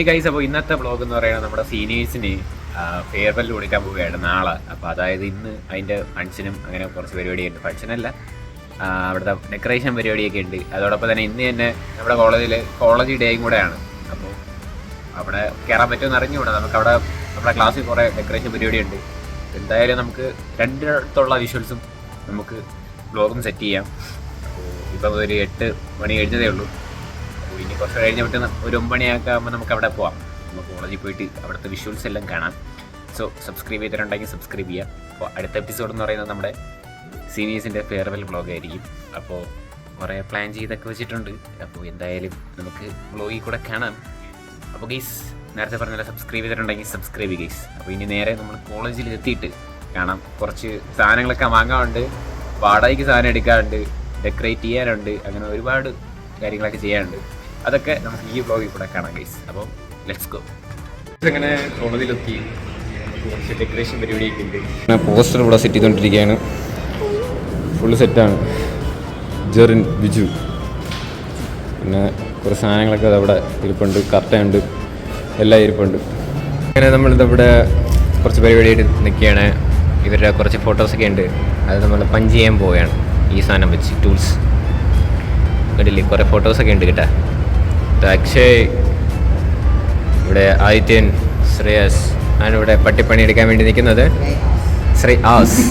Guys, അപ്പോൾ ഇന്നത്തെ vlog എന്ന് പറയുന്നത് നമ്മുടെ സീനിയേഴ്സിന് ഫെയർവെൽ കൊടുക്കാൻ പോവുകയാണ് നാളെ. അപ്പോൾ അതായത് ഇന്ന് അതിൻ്റെ ഫംഗ്ഷനും അങ്ങനെ കുറച്ച് പരിപാടിയുണ്ട്. ഫംഗ്ഷനല്ല, അവിടുത്തെ ഡെക്കറേഷൻ പരിപാടിയൊക്കെ ഉണ്ട്. അതോടൊപ്പം തന്നെ ഇന്ന് തന്നെ നമ്മുടെ കോളേജ് ഡേയും കൂടെയാണ്. അപ്പോൾ അവിടെ കയറാൻ പറ്റുമെന്ന് അറിഞ്ഞുകൂടാ. നമുക്കവിടെ നമ്മുടെ ക്ലാസ്സിൽ കുറേ ഡെക്കറേഷൻ പരിപാടിയുണ്ട്. എന്തായാലും നമുക്ക് രണ്ടിടത്തുള്ള വിഷ്വൽസും നമുക്ക് വ്ളോഗും സെറ്റ് ചെയ്യാം. അപ്പോൾ ഇപ്പം ഒരു 8 മണി കഴിഞ്ഞതേ ഉള്ളൂ. അപ്പോൾ ഇനി കുറച്ച് കഴിഞ്ഞ് വിട്ട് ഒരു 9 മണിയൊക്കെ ആകുമ്പോൾ നമുക്ക് അവിടെ പോവാം. നമുക്ക് കോളേജിൽ പോയിട്ട് അവിടുത്തെ വിഷ്വൽസ് എല്ലാം കാണാം. സോ സബ്സ്ക്രൈബ് ചെയ്തിട്ടുണ്ടെങ്കിൽ സബ്സ്ക്രൈബ് ചെയ്യാം. അപ്പോൾ അടുത്ത എപ്പിസോഡ് എന്ന് പറയുന്നത് നമ്മുടെ സീനിയേഴ്സിൻ്റെ ഫെയർവെൽ വ്ളോഗായിരിക്കും. അപ്പോൾ കുറേ പ്ലാൻ ചെയ്തൊക്കെ വെച്ചിട്ടുണ്ട്. അപ്പോൾ എന്തായാലും നമുക്ക് വ്ളോഗിൽ കൂടെ കാണാം. അപ്പോൾ ഗൈസ്, നേരത്തെ പറഞ്ഞാൽ സബ്സ്ക്രൈബ് ചെയ്തിട്ടുണ്ടെങ്കിൽ സബ്സ്ക്രൈബ് ഗൈസ്. അപ്പോൾ ഇനി നേരെ നമ്മൾ കോളേജിൽ എത്തിയിട്ട് കാണാം. കുറച്ച് സാധനങ്ങളൊക്കെ വാങ്ങാറുണ്ട്, വാടകയ്ക്ക് സാധനം എടുക്കാറുണ്ട്, ഡെക്കറേറ്റ് ചെയ്യാനുണ്ട്, അങ്ങനെ ഒരുപാട് കാര്യങ്ങളൊക്കെ ചെയ്യാനുണ്ട്. അതൊക്കെ നമുക്ക് ഈ വ്ളോഗിൽ കൂടെ കാണാം ഗൈസ്. അപ്പോൾ ലെറ്റ്സ് ഗോ. അങ്ങനെ കോളേജിലെത്തി, കുറച്ച് ഡെക്കറേഷൻ പരിപാടിയൊക്കെ ഉണ്ട്. പോസ്റ്റർ ഇവിടെ സെറ്റ് ചെയ്തുകൊണ്ടിരിക്കുകയാണ്. ഫുള്ള് സെറ്റാണ്. ജെറിൻ, ബിജു, പിന്നെ കുറച്ച് സാധനങ്ങളൊക്കെ അവിടെ ഇരിപ്പുണ്ട്, കർട്ടയുണ്ട്, എല്ലാം ഇരിപ്പുണ്ട്. അങ്ങനെ നമ്മളിതവിടെ കുറച്ച് പരിപാടിയായിട്ട് നിൽക്കുകയാണ്. ഇവരുടെ കുറച്ച് ഫോട്ടോസൊക്കെ ഉണ്ട്. അത് നമ്മൾ പഞ്ച് ചെയ്യാൻ പോവുകയാണ് ഈ സാധനം വെച്ച്, ടൂൾസ് കണ്ടില്ലേ. കുറേ ഫോട്ടോസൊക്കെ ഉണ്ട് കേട്ടോ. അക്ഷയ്, ഇവിടെ ആദിത്യൻ, ശ്രേയസ് ആണ് ഇവിടെ പട്ടിപ്പണി എടുക്കാൻ വേണ്ടി നിൽക്കുന്നത്. ശ്രേയാസ്.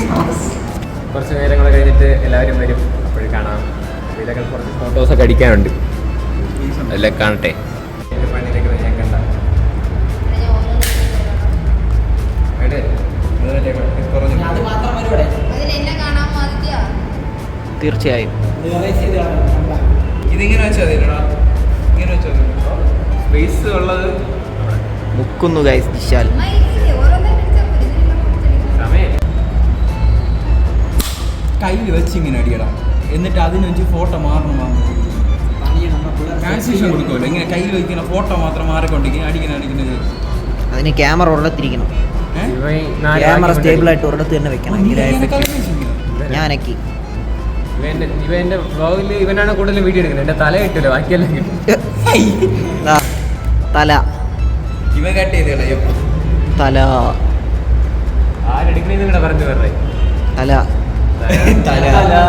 കുറച്ച് നേരങ്ങൾ കഴിഞ്ഞിട്ട് എല്ലാവരും വരും, അപ്പോഴും കാണാം. ഇതൊക്കെ കുറച്ച് ഫോട്ടോസൊക്കെ അടിക്കാനുണ്ട്, എല്ലാം കാണട്ടെ. ഞാൻ കണ്ട തീർച്ചയായും ഇതിങ്ങനെ വെച്ചാൽ ഇങ്ങനെ വെച്ചാൽ സ്പേസ് ഉള്ളത് മുക്കുന്നു ഗൈസ്. വിശാൽ കയ്യിൽ വെച്ച് ഇങ്ങനെ അടിയണം, എന്നിട്ട് അതിന് വെച്ച് ഫോട്ടോ മാറണം. ട്രാൻസിഷൻ കൊടുക്കുമല്ലോ, ഇങ്ങനെ കയ്യിൽ വയ്ക്കുന്ന ഫോട്ടോ മാത്രം മാറിക്കൊണ്ടിരിക്കും. അടിക്കുന്നത് അതിന് ക്യാമറ ഒരിടത്തിരിക്കണം. ക്യാമറ സ്റ്റേബിൾ ആയിട്ട് ഒരിടത്ത് തന്നെ വെക്കണം. ഞാനൊക്കെ ഇവന്റെ വ്ളോഗിൽ ഇവനാണ് കൂടുതലും വീഡിയോ എടുക്കുന്നത്. എന്റെ തല കിട്ടില്ല, ബാക്കിയെല്ലാം കിട്ടും. തല ഇവ കട്ട് ചെയ്ത് തല ആരെടുക്കണേന്ന് കൂടെ പറഞ്ഞു പറഞ്ഞേ. തല തല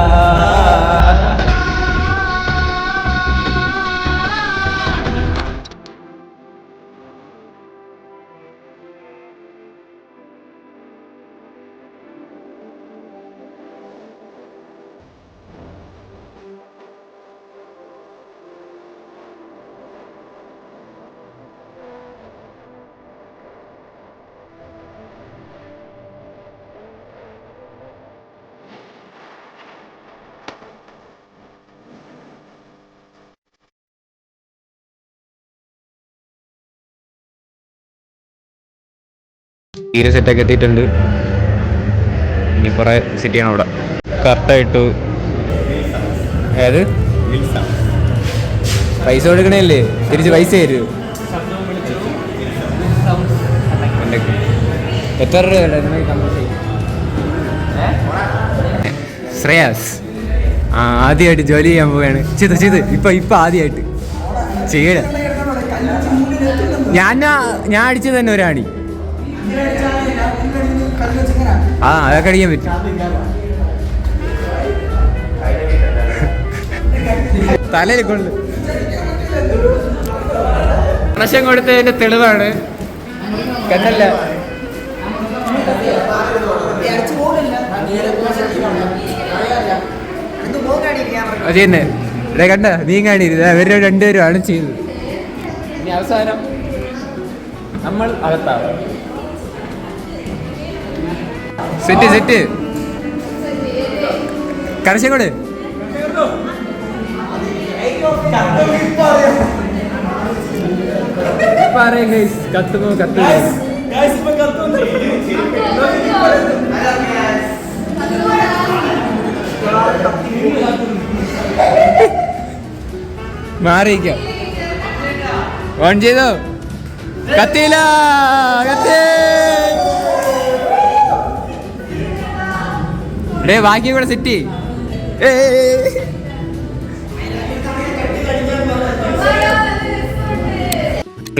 തീരെ സെറ്റൊക്കെ എത്തിയിട്ടുണ്ട്. ഇനി കുറേ സെറ്റ് ചെയ്യണം. അവിടെ കറക്റ്റായിട്ടു ഏത് പൈസ കൊടുക്കണല്ലേ, തിരിച്ച് പൈസ തരൂ. എത്ര രൂപ? ശ്രേയാസ് ആദ്യമായിട്ട് ജോലി ചെയ്യാൻ പോവുകയാണ്. ചെയ്ത് ഇപ്പം ആദ്യമായിട്ട് ചെയ്യണ. ഞാൻ അടിച്ചത് തന്നെ ഒരാണി. അതൊക്കെ അടിക്കാൻ പറ്റും. തലയിൽ കൊണ്ട് പ്രശ്നം കൊടുത്തതിന്റെ തെളിവാണ്. കണ്ടല്ല അത് തന്നെ. ഇവിടെ കണ്ട നീ കാണിരുത്, അവര് രണ്ടുപേരുമാണ് ചെയ്തത്. ഇനി അവസാനം നമ്മൾ അകത്താവും. സെറ്റ് കടശങ്ങോട് കത്തുമോ കത്തുമോ. മാറിയിക്കാം. ഓൺ ചെയ്തോ? കത്തിയില്ല, കത്തി. ബാക്കി കൂടെ സെറ്റ്.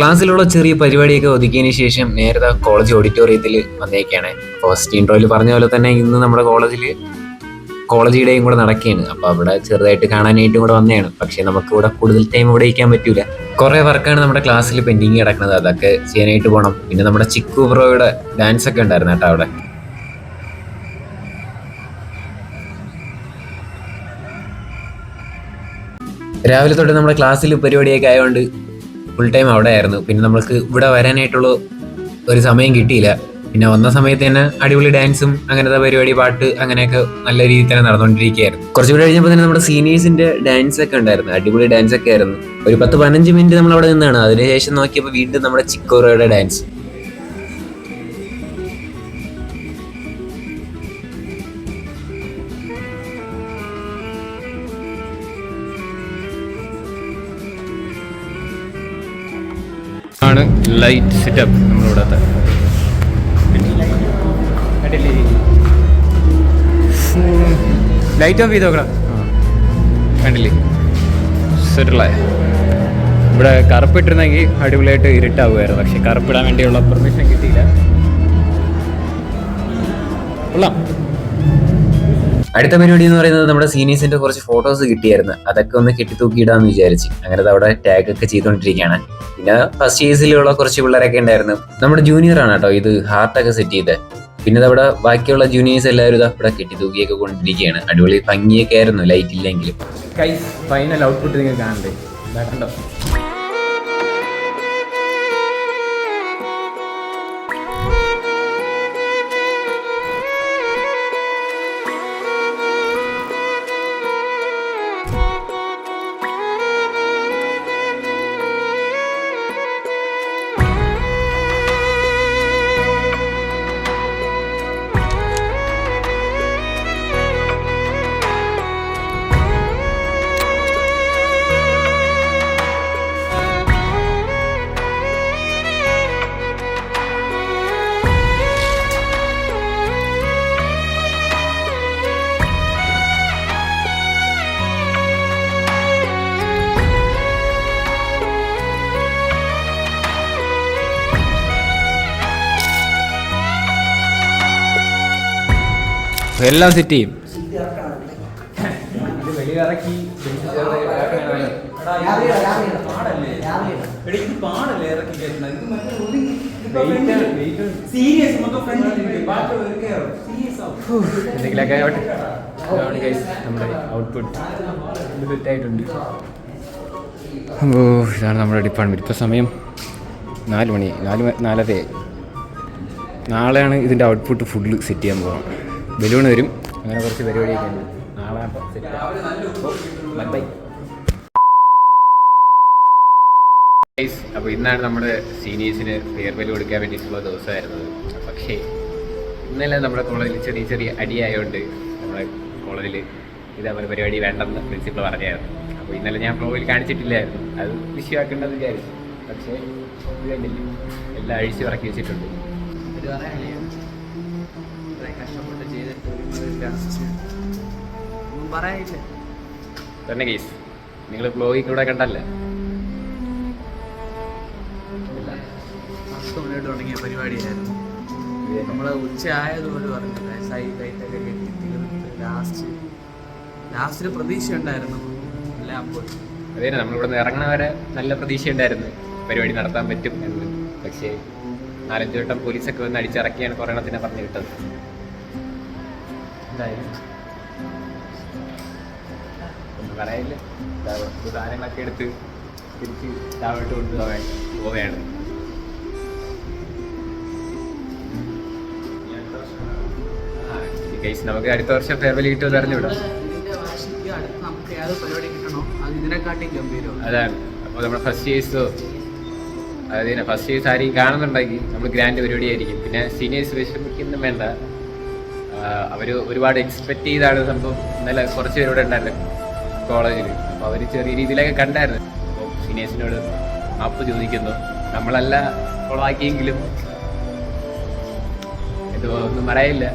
ക്ലാസ്സിലുള്ള ചെറിയ പരിപാടിയൊക്കെ ഒതുക്കിയതിന് ശേഷം നേരത്തെ കോളേജ് ഓഡിറ്റോറിയത്തിൽ വന്നേക്കാണ്. ഫസ്റ്റ് ഇൻട്രോയിൽ പറഞ്ഞ പോലെ തന്നെ ഇന്ന് നമ്മുടെ കോളേജ് ഡേയും കൂടെ നടക്കുകയാണ്. അപ്പോൾ അവിടെ ചെറുതായിട്ട് കാണാനായിട്ടും കൂടെ വന്നതാണ്. പക്ഷേ നമുക്ക് ഇവിടെ കൂടുതൽ ടൈം ഇവിടെ ഇരിക്കാൻ പറ്റൂല. കുറേ വർക്കാണ് നമ്മുടെ ക്ലാസ്സിൽ പെൻഡിങ് കിടക്കുന്നത്, അതൊക്കെ ചെയ്യാനായിട്ട് പോകണം. പിന്നെ നമ്മുടെ ചിക്കു ബ്രോയുടെ ഡാൻസ് ഒക്കെ ഉണ്ടായിരുന്നു കേട്ടോ അവിടെ. രാവിലെ തൊട്ട് നമ്മുടെ ക്ലാസ്സിൽ പരിപാടിയൊക്കെ ആയതുകൊണ്ട് ഫുൾ ടൈം അവിടെ ആയിരുന്നു. പിന്നെ നമ്മൾക്ക് ഇവിടെ വരാനായിട്ടുള്ള ഒരു സമയം കിട്ടിയില്ല. പിന്നെ വന്ന സമയത്ത് തന്നെ അടിപൊളി ഡാൻസും അങ്ങനത്തെ പരിപാടി, പാട്ട് അങ്ങനെയൊക്കെ നല്ല രീതിയിൽ തന്നെ നടന്നുകൊണ്ടിരിക്കുകയായിരുന്നു. കുറച്ചുകൂടി കഴിഞ്ഞപ്പോൾ തന്നെ നമ്മുടെ സീനിയേഴ്സിന്റെ ഡാൻസ് ഒക്കെ ഉണ്ടായിരുന്നു. അടിപൊളി ഡാൻസ് ഒക്കെ ആയിരുന്നു. ഒരു 10-15 മിനിറ്റ് നമ്മൾ അവിടെ നിന്നാണ്. അതിനുശേഷം നോക്കിയപ്പോൾ വീണ്ടും നമ്മുടെ ചിക്കോറയുടെ ഡാൻസ്. ആണ് ലൈറ്റ് സെറ്റപ്പ് നമ്മളിവിടത്തെ. ലൈറ്റ് ഓഫ് ചെയ്ത് നോക്കണം. കണ്ടില്ലേ, സെറ്റിലായ. ഇവിടെ കറുപ്പിട്ടിരുന്നെങ്കിൽ അടിപൊളിയായിട്ട് ഇരുട്ടാവുമായിരുന്നു. പക്ഷെ കറുപ്പിടാൻ വേണ്ടിയുള്ള പെർമിഷൻ കിട്ടിയില്ല. കൊള്ളാം. അടുത്ത പരിപാടി എന്ന് പറയുന്നത് നമ്മുടെ സീനിയേഴ്സിന്റെ കുറച്ച് ഫോട്ടോസ് കിട്ടിയായിരുന്നു. അതൊക്കെ ഒന്ന് കെട്ടിത്തൂക്കിയിടാന്ന് വിചാരിച്ച് അങ്ങനെ അവിടെ ടാഗ് ഒക്കെ ചെയ്തുകൊണ്ടിരിക്കുകയാണ്. പിന്നെ ഫസ്റ്റ് ഇയേഴ്സിലുള്ള കുറച്ച് പിള്ളേരൊക്കെ ഉണ്ടായിരുന്നു. നമ്മുടെ ജൂനിയർ ആണ് കേട്ടോ ഇത് ഹാർട്ടൊക്കെ സെറ്റ് ചെയ്ത്. പിന്നെ അവിടെ ബാക്കിയുള്ള ജൂനിയേഴ്സ് എല്ലാവരും ഇവിടെ കെട്ടിത്തൂക്കിയൊക്കെ കൊണ്ടിരിക്കുകയാണ്. അടിപൊളി ഭംഗിയൊക്കെ ആയിരുന്നു ലൈറ്റ് ഇല്ലെങ്കിലും. ഫൈനൽ ഔട്ട്പുട്ട് നിങ്ങൾ കാണണ്ടേ, ഇതാക്കണ്ടോ. എല്ലാം സെറ്റ് ചെയ്യും. എന്തെങ്കിലൊക്കെ നമ്മുടെ ഔട്ട്പുട്ട് സെറ്റായിട്ടുണ്ട്. അപ്പോൾ ഇതാണ് നമ്മുടെ ഡിപ്പാർട്ട്മെൻറ്റ്. ഇപ്പോൾ സമയം 4 മണി, 4:30. നാളെയാണ് ഇതിൻ്റെ ഔട്ട്പുട്ട് ഫുള്ള് സെറ്റ് ചെയ്യാൻ പോകുന്നത്. ബലൂൺ വരും, അങ്ങനെ കുറച്ച് പരിപാടിയൊക്കെ ഉണ്ട്. നാളെ ബൈ. അപ്പോൾ ഇന്നാണ് നമ്മുടെ സീനിയേഴ്സിന് ഫെയർവെൽ കൊടുക്കാൻ വേണ്ടിയിട്ടുള്ള ദിവസമായിരുന്നത്. പക്ഷേ ഇന്നലെ നമ്മുടെ കോളേജിൽ ചെറിയ അടിയായതുകൊണ്ട് നമ്മുടെ കോളേജിൽ ഇതേപോലെ പരിപാടി വേണ്ടെന്ന് പ്രിൻസിപ്പൾ പറഞ്ഞായിരുന്നു. അപ്പോൾ ഇന്നലെ ഞാൻ ഫ്ലോയിൽ കാണിച്ചിട്ടില്ലായിരുന്നു, അത് വിഷയമാക്കേണ്ടത് വിചാരിച്ചു. പക്ഷേ ഇത് കണ്ടില്ല, എല്ലാം അഴിച്ച് ഇറക്കി വെച്ചിട്ടുണ്ട്. ഇത് പറയാനില്ല, കഷ്ടപ്പെട്ട് ചെയ്തിട്ട് ഒന്നും പറയാനില്ല തന്നെ. കേസ് നിങ്ങൾ ബ്ലോഗിൽ കൂടെ കണ്ടല്ലേ, 10 മിനിറ്റ് തുടങ്ങിയ പരിപാടിയായിരുന്നു. നമ്മൾ ഉച്ച ആയതുപോലെ പറഞ്ഞില്ല, കൈറ്റൊക്കെ കെട്ടി തീർത്ത് ലാസ്റ്റിൽ പ്രതീക്ഷ ഉണ്ടായിരുന്നു എല്ലാം പോയി. അതെ, നമ്മളിവിടെ നിന്ന് ഇറങ്ങണവരെ നല്ല പ്രതീക്ഷ ഉണ്ടായിരുന്നു പരിപാടി നടത്താൻ പറ്റും എന്ന്. പക്ഷേ 4-5 വട്ടം പോലീസൊക്കെ വന്ന് അടിച്ചിറക്കിയാണ് കുറേ എണ്ണത്തിനെ പറഞ്ഞു കിട്ടത്. ഒന്നും പറയില്ല, സാധനങ്ങളൊക്കെ എടുത്ത് തിരിച്ച് താഴോട്ട് പോവുകയാണ്. നമുക്ക് അടുത്ത വർഷം ഫെയർവെൽ കിട്ടുമെന്ന് അറിഞ്ഞുവിടാം. അതാണ്. അപ്പോൾ നമ്മുടെ ഫസ്റ്റ് ഇയേഴ്സോ അതായത് ഫസ്റ്റ് ഇയേഴ്സ് ആരെയും കാണുന്നുണ്ടെങ്കിൽ നമ്മൾ ഗ്രാൻഡ് പരിപാടി ആയിരിക്കും. പിന്നെ സീനിയേഴ്സ് വിഷമിക്കൊന്നും വേണ്ട, അവർ ഒരുപാട് എക്സ്പെക്റ്റ് ചെയ്താണ് സംഭവം. ഇന്നലെ കുറച്ച് പേരോടെ ഉണ്ടായിരുന്നു കോളേജിൽ. അപ്പോൾ അവർ ചെറിയ രീതിയിലൊക്കെ കണ്ടായിരുന്നു. അപ്പോൾ സീനിയേഴ്സിനോട് മാപ്പ് ചോദിക്കുന്നു. നമ്മളല്ല കൊളാക്കിയെങ്കിലും എന്തോ ഒന്നും പറയില്ല.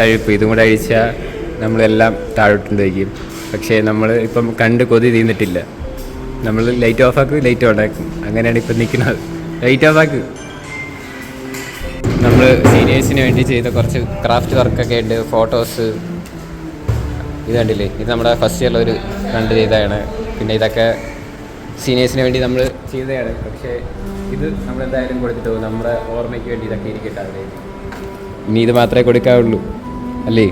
കഴിപ്പ് ഇതും കൂടെ അഴിച്ചാൽ നമ്മളെല്ലാം താഴോട്ടുണ്ട് വയ്ക്കും. പക്ഷേ നമ്മൾ ഇപ്പം കണ്ട് കൊതി തീർന്നിട്ടില്ല. നമ്മൾ ലൈറ്റ് ഓഫാക്കും, ലൈറ്റ് ഓണാക്കും, അങ്ങനെയാണ് ഇപ്പം നിൽക്കുന്നത്. ലൈറ്റ് ഓഫാക്ക്. നമ്മൾ സീനിയേഴ്സിന് വേണ്ടി ചെയ്ത കുറച്ച് ക്രാഫ്റ്റ് വർക്കൊക്കെ ഉണ്ട്, ഫോട്ടോസ്. ഇത് കണ്ടില്ലേ, ഇത് നമ്മുടെ ഫസ്റ്റ് ഇയറിലൊരു കണ്ട് ചെയ്തതാണ്. പിന്നെ ഇതൊക്കെ സീനിയേഴ്സിന് വേണ്ടി നമ്മൾ ചെയ്തതാണ്. പക്ഷേ ഇത് നമ്മളെന്തായാലും കൊടുത്തിട്ട് പോകും. നമ്മുടെ ഓർമ്മയ്ക്ക് വേണ്ടി ഇതൊക്കെ ഇരിക്കട്ടെ അവിടെ. ഇനി ഇത് മാത്രമേ കൊടുക്കാവുള്ളൂ അല്ലേ?